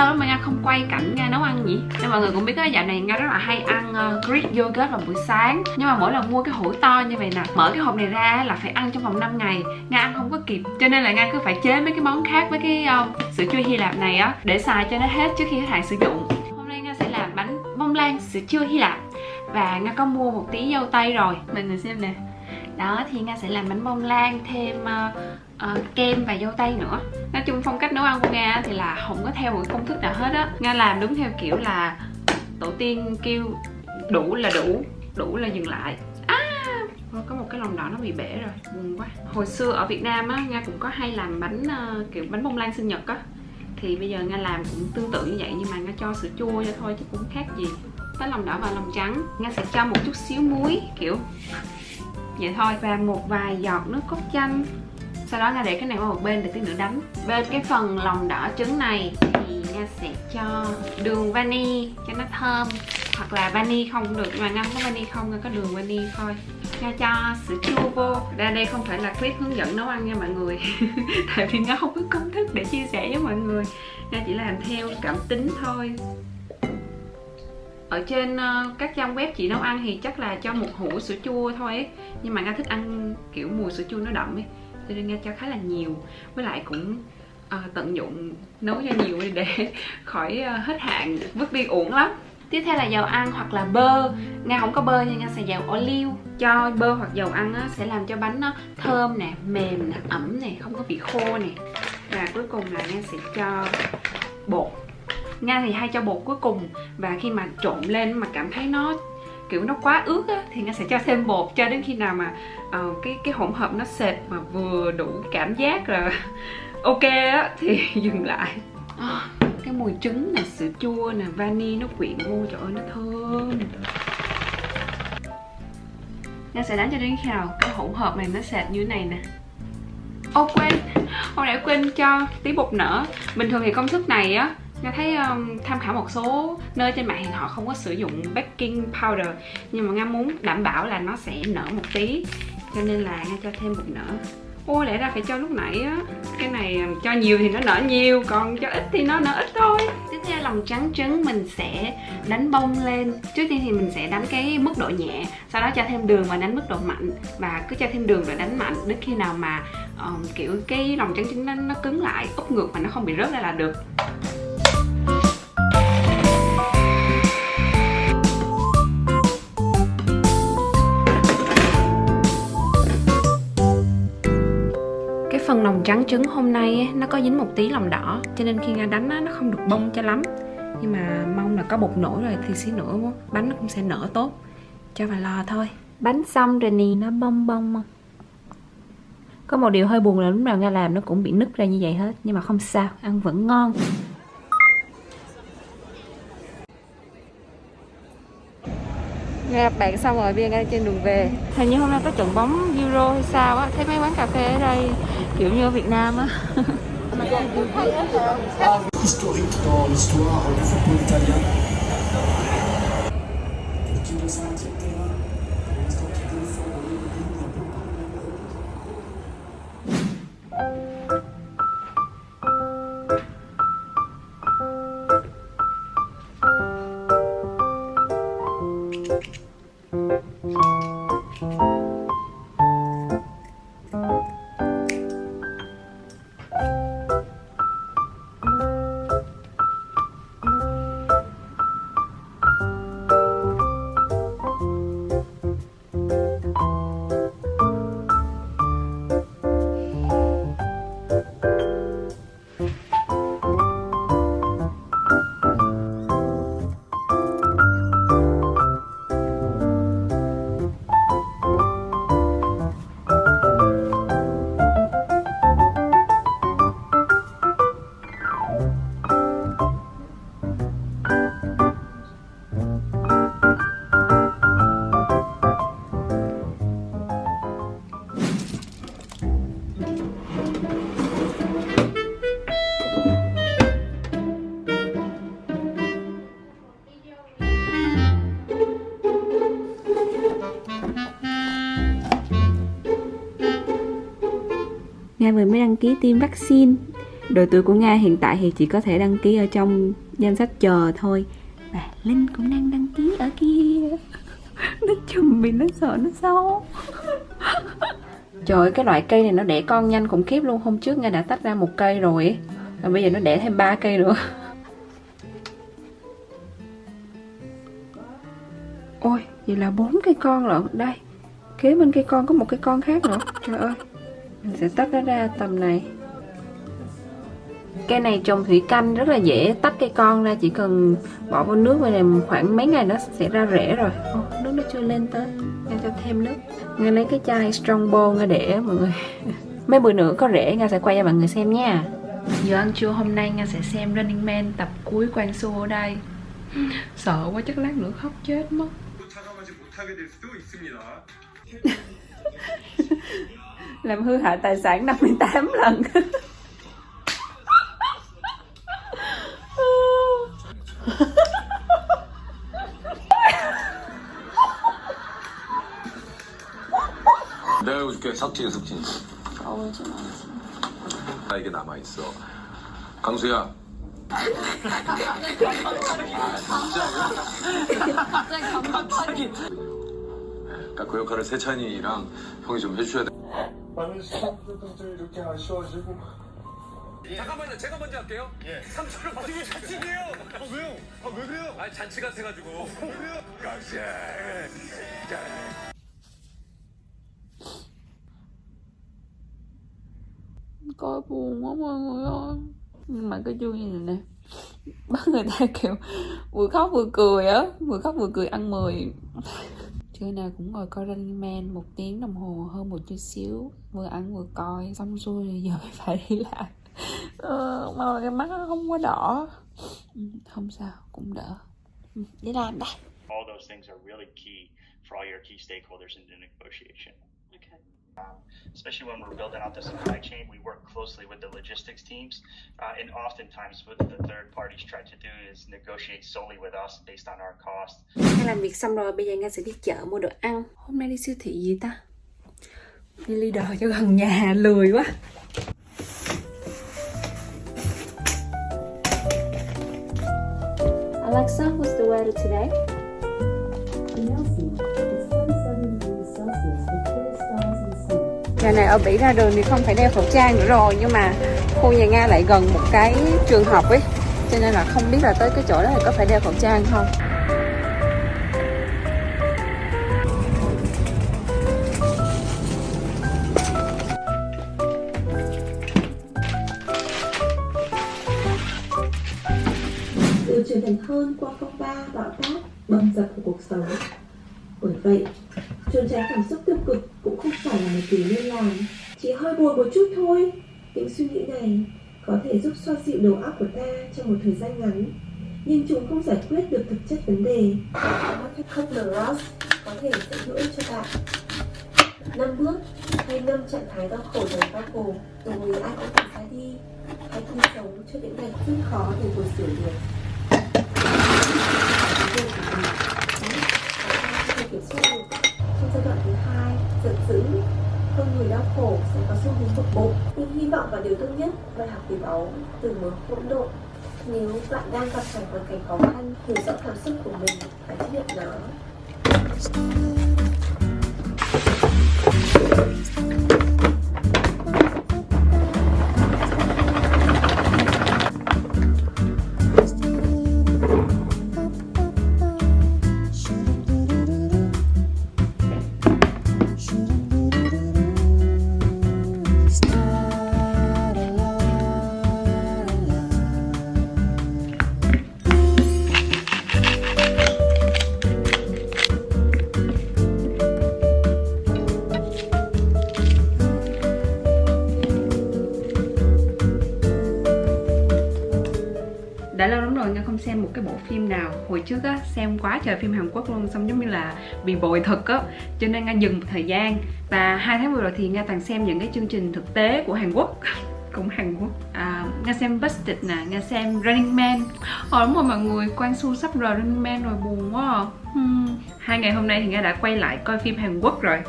lâu lắm mà Nga không quay cảnh Nga nấu ăn nhỉ. Nên mọi người cũng biết á, dạo này Nga rất là hay ăn Greek yogurt vào buổi sáng. Nhưng mà mỗi lần mua cái hũ to như vậy nè, mở cái hộp này ra là phải ăn trong vòng 5 ngày. Nga ăn không có kịp, cho nên là Nga cứ phải chế mấy cái món khác với cái sữa chua Hy Lạp này á, để xài cho nó hết trước khi hết hạn sử dụng. Hôm nay Nga sẽ làm bánh bông lan sữa chua Hy Lạp. Và Nga có mua một tí dâu tây rồi, mọi người xem nè. Đó, thì Nga sẽ làm bánh bông lan thêm kem và dâu tây nữa. Nói chung phong cách nấu ăn của Nga thì là không có theo một công thức nào hết á. Nga làm đúng theo kiểu là tổ tiên kêu đủ là đủ, đủ là dừng lại. Có một cái lòng đỏ nó bị bể rồi, buồn quá. Hồi xưa ở Việt Nam á, Nga cũng có hay làm bánh kiểu bánh bông lan sinh nhật á. Thì bây giờ Nga làm cũng tương tự như vậy, nhưng mà Nga cho sữa chua cho thôi chứ cũng khác gì. Tới lòng đỏ và lòng trắng, Nga sẽ cho một chút xíu muối kiểu vậy thôi, và một vài giọt nước cốt chanh. Sau đó Nga để cái này qua một bên để tí nữa đánh. Bên cái phần lòng đỏ trứng này thì Nga sẽ cho đường vani cho nó thơm, hoặc là vani không cũng được, nhưng mà Nga không có vani không, Nga có đường vani thôi. Nga cho sữa chua vô. Đây không phải là clip hướng dẫn nấu ăn nha mọi người. Tại vì Nga không có công thức để chia sẻ với mọi người, Nga chỉ làm theo cảm tính thôi. Ở trên các trang web chị nấu ăn thì chắc là cho một hũ sữa chua thôi ấy. Nhưng mà Nga thích ăn kiểu mùi sữa chua nó đậm ấy, cho nên Nga cho khá là nhiều. Với lại cũng tận dụng nấu cho nhiều để khỏi hết hạn, vứt đi uổng lắm. Tiếp theo là dầu ăn hoặc là bơ. Nga không có bơ nhưng Nga xài dầu ô liu. Cho bơ hoặc dầu ăn á, sẽ làm cho bánh nó thơm nè, mềm nè, ẩm nè, không có bị khô nè. Và cuối cùng là Nga sẽ cho bột. Nga thì hay cho bột cuối cùng, và khi mà trộn lên mà cảm thấy nó kiểu nó quá ướt á, thì Nga sẽ cho thêm bột cho đến khi nào mà cái hỗn hợp nó sệt mà vừa đủ cảm giác là ok á thì dừng lại. Cái mùi trứng nè, sữa chua nè, vani nó quyện vô, trời ơi nó thơm. Nga sẽ đánh cho đến khi nào cái hỗn hợp này nó sệt như thế này nè. Ô quên, hồi nãy quên cho tí bột nở. Bình thường thì công thức này á, Nga thấy tham khảo một số nơi trên mạng thì họ không có sử dụng baking powder, nhưng mà Nga muốn đảm bảo là nó sẽ nở một tí, cho nên là Nga cho thêm bột nở. Ôi lẽ ra phải cho lúc nãy á. Cái này cho nhiều thì nó nở nhiều, còn cho ít thì nó nở ít thôi. Tiếp theo lòng trắng trứng mình sẽ đánh bông lên. Trước tiên thì mình sẽ đánh cái mức độ nhẹ, sau đó cho thêm đường và đánh mức độ mạnh. Và cứ cho thêm đường rồi đánh mạnh đến khi nào mà kiểu cái lòng trắng trứng nó cứng lại, úp ngược mà nó không bị rớt ra là được. Phần lòng trắng trứng hôm nay ấy, nó có dính một tí lòng đỏ, cho nên khi Nga đánh á, nó không được bông cho lắm. Nhưng mà mong là có bột nổi rồi thì xíu nữa bánh nó cũng sẽ nở tốt. Cho vào lò thôi. Bánh xong rồi nè, nó bông bông không? Có một điều hơi buồn là lúc nào Nga làm nó cũng bị nứt ra như vậy hết. Nhưng mà không sao, ăn vẫn ngon. Nga gặp bạn xong rồi, bây giờ Nga trên đường về. Hình như hôm nay có trận bóng Euro hay sao á, thấy mấy quán cà phê ở đây kiểu như ở Việt Nam á. Nga vừa mới đăng ký tiêm vaccine Độ tuổi của Nga hiện tại thì chỉ có thể đăng ký ở trong danh sách chờ thôi. Và Linh cũng đang đăng ký ở kia. Nó chùm vì nó sợ nó xấu. Trời ơi, cái loại cây này nó đẻ con nhanh khủng khiếp luôn. Hôm trước Nga đã tách ra một cây rồi. Và bây giờ nó đẻ thêm 3 cây nữa. Ôi, vậy là 4 cây con lận. Đây, kế bên cây con có một cây con khác nữa. Trời ơi, mình sẽ tách nó ra tầm này. Cây này trồng thủy canh rất là dễ tách cây con ra. Chỉ cần bỏ vào nước và làm khoảng mấy ngày nó sẽ ra rễ rồi. Nước nó chưa lên tới, Nga cho thêm nước. Nga lấy cái chai Strongbow Nga để mọi người. Mấy bữa nữa có rễ Nga sẽ quay cho mọi người xem nha. Giờ ăn trưa hôm nay Nga sẽ xem Running Man tập cuối Quang Su ở đây. Sợ quá, chắc lát nữa khóc chết mất. Làm hư hại tài sản 58 lần. 내가 해줄게. 삭제해 삭제. 울지 마. 나에게 남아있어. 강수야. 갑자기 그러니까 그 역할을 세찬이랑 형이 좀 해줘야 돼. 많은 시청자분들도 이렇게 아쉬워지고. 잠깐만요. 제가 먼저 할게요. 예. 3초를 버티고 잔치게요. 왜요? 왜 그래요? 아니 잔치 같아가지고. 왜 그래요? 강수야. Coi buồn quá mọi người ơi. Nhưng mà cái vui này nè, bắt người ta kiểu vừa khóc vừa cười á, vừa khóc vừa cười ăn mười. Trưa nào cũng ngồi coi Running Man 1 tiếng đồng hồ hơn một chút xíu, vừa ăn vừa coi xong xuôi rồi giờ phải đi làm. Mà cái mắt nó không có đỏ. Không sao, cũng đỡ. Đi làm đây. All those things are really key for all your key stakeholders in the negotiation. Okay. Especially when we're building out the supply chain, we work closely with the logistics teams, and oftentimes what the third parties try to do is negotiate solely with us based on our cost. Nga làm việc xong rồi, bây giờ Nga sẽ đi chợ mua đồ ăn. Hôm nay đi siêu thị gì ta? Đi Lidl cho gần nhà, lười quá. Alexa, what's the weather today? Giờ này ở Bỉ ra đường thì không phải đeo khẩu trang nữa rồi, nhưng mà khu nhà Nga lại gần một cái trường học ấy, cho nên là không biết là tới cái chỗ đó thì có phải đeo khẩu trang không. Từ trưởng thành hơn qua phong ba, bão táp, bầm dập của cuộc sống. Bởi vậy, trốn tránh cảm xúc tiêu cực cũng không phải là một điều nên làm. Chỉ hơi buồn một chút thôi. Những suy nghĩ này có thể giúp xoa dịu đầu óc của ta trong một thời gian ngắn, nhưng chúng không giải quyết được thực chất vấn đề. Không Ross có thể sẽ hữu ích cho bạn. 5 bước hay 5 trạng thái đau khổ đầy bao gồm: rồi ai cũng phải ra đi, hãy cứ sống cho những ngày rất khó để vượt sửa được. Kiểm soát được. Trong giai đoạn thứ 2, giận dữ, con người đau khổ sẽ có xu hướng bực bội, nhưng hy vọng vào điều tốt nhất. Bài học quý báu từ một hỗn độn. Nếu bạn đang gặp phải hoàn cảnh khó khăn, hiểu rõ cảm xúc của mình và chấp nhận nó. Đã lâu lắm rồi Nga không xem một cái bộ phim nào. Hồi trước á, xem quá trời phim Hàn Quốc luôn, xong giống như là bị bội thực á, cho nên Nga dừng một thời gian. Và 2 tháng vừa rồi thì Nga toàn xem những cái chương trình thực tế của Hàn Quốc. Cũng Hàn Quốc. Nga xem Busted nè, Nga xem Running Man. Đúng rồi mọi người, Quang Su sắp rời Running Man rồi, buồn quá à. 2 ngày hôm nay thì Nga đã quay lại coi phim Hàn Quốc rồi.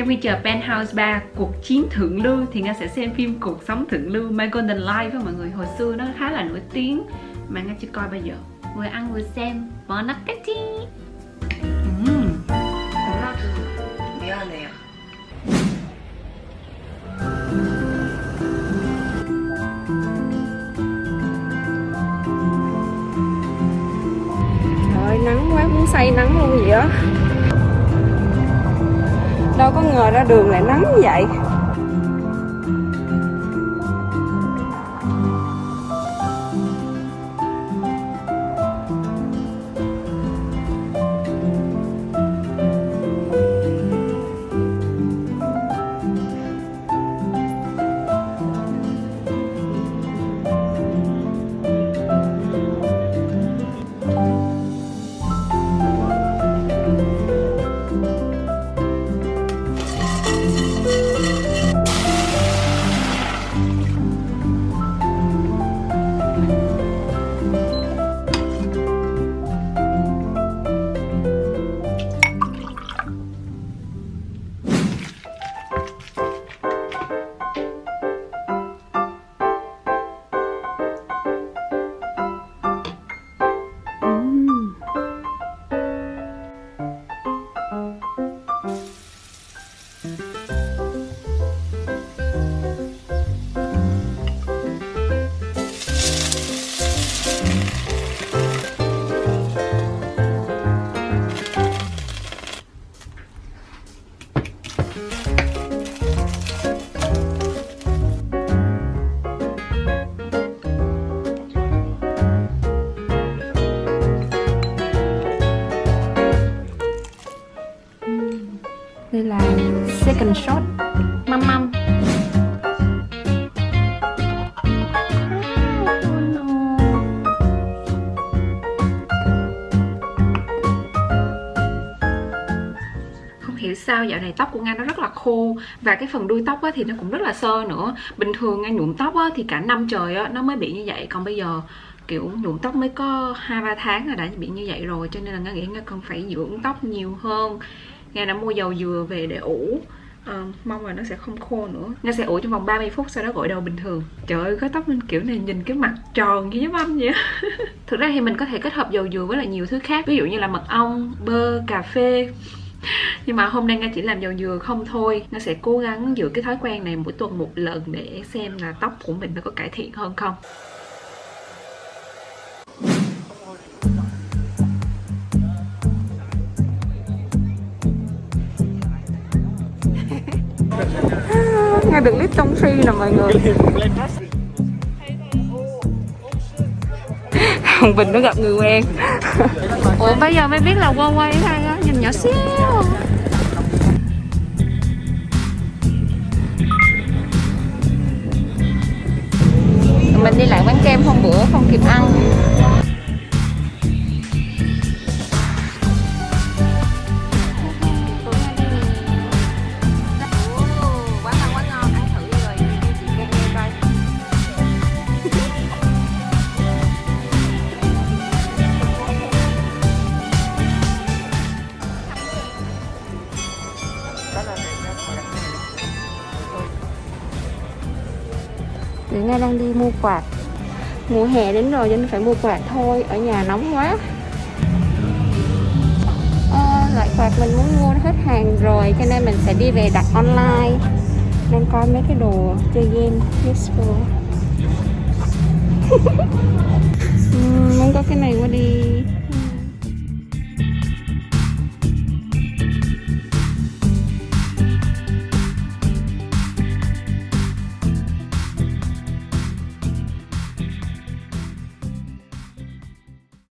Trong khi chờ Penthouse 3 cuộc chiến thượng lưu thì Nga sẽ xem phim Cuộc sống thượng lưu My Golden Life với mọi người. Hồi xưa nó khá là nổi tiếng mà Nga chưa coi bao giờ. Vừa ăn vừa xem. Bon appétit. 미안해요. Trời nắng quá muốn say nắng luôn vậy á. Đâu có ngờ ra đường lại nắng như vậy. Đây là second shot. Măm măm. Không hiểu sao dạo này tóc của Nga nó rất là khô. Và cái phần đuôi tóc á, thì nó cũng rất là sơ nữa. Bình thường Nga nhuộm tóc á, thì cả năm trời á, nó mới bị như vậy. Còn bây giờ kiểu nhuộm tóc mới có 2-3 tháng là đã bị như vậy rồi. Cho nên là Nga nghĩ Nga cần phải dưỡng tóc nhiều hơn. Nga đã mua dầu dừa về để ủ. Mong là nó sẽ không khô nữa. Nga sẽ ủ trong vòng 30 phút sau đó gội đầu bình thường. Trời ơi, cái tóc mình kiểu này nhìn cái mặt tròn như giám âm vậy. Thực ra thì mình có thể kết hợp dầu dừa với lại nhiều thứ khác. Ví dụ như là mật ong, bơ, cà phê. Nhưng mà hôm nay Nga chỉ làm dầu dừa không thôi. Nga sẽ cố gắng giữ cái thói quen này mỗi tuần một lần để xem là tóc của mình nó có cải thiện hơn không. Nghe được clip trong free nè mọi người. Hồng Bình nó gặp người quen. Ủa bây giờ mới biết là Huawei hay á, nhìn nhỏ xíu. Mình đi lại quán kem hôm bữa không kịp ăn. Để Nga đang đi mua quạt. Mùa hè đến rồi nên phải mua quạt thôi. Ở nhà nóng quá. Loại quạt mình muốn mua nó hết hàng rồi, cho nên mình sẽ đi về đặt online. Đang coi mấy cái đồ chơi game useful. Muốn có cái này quá đi.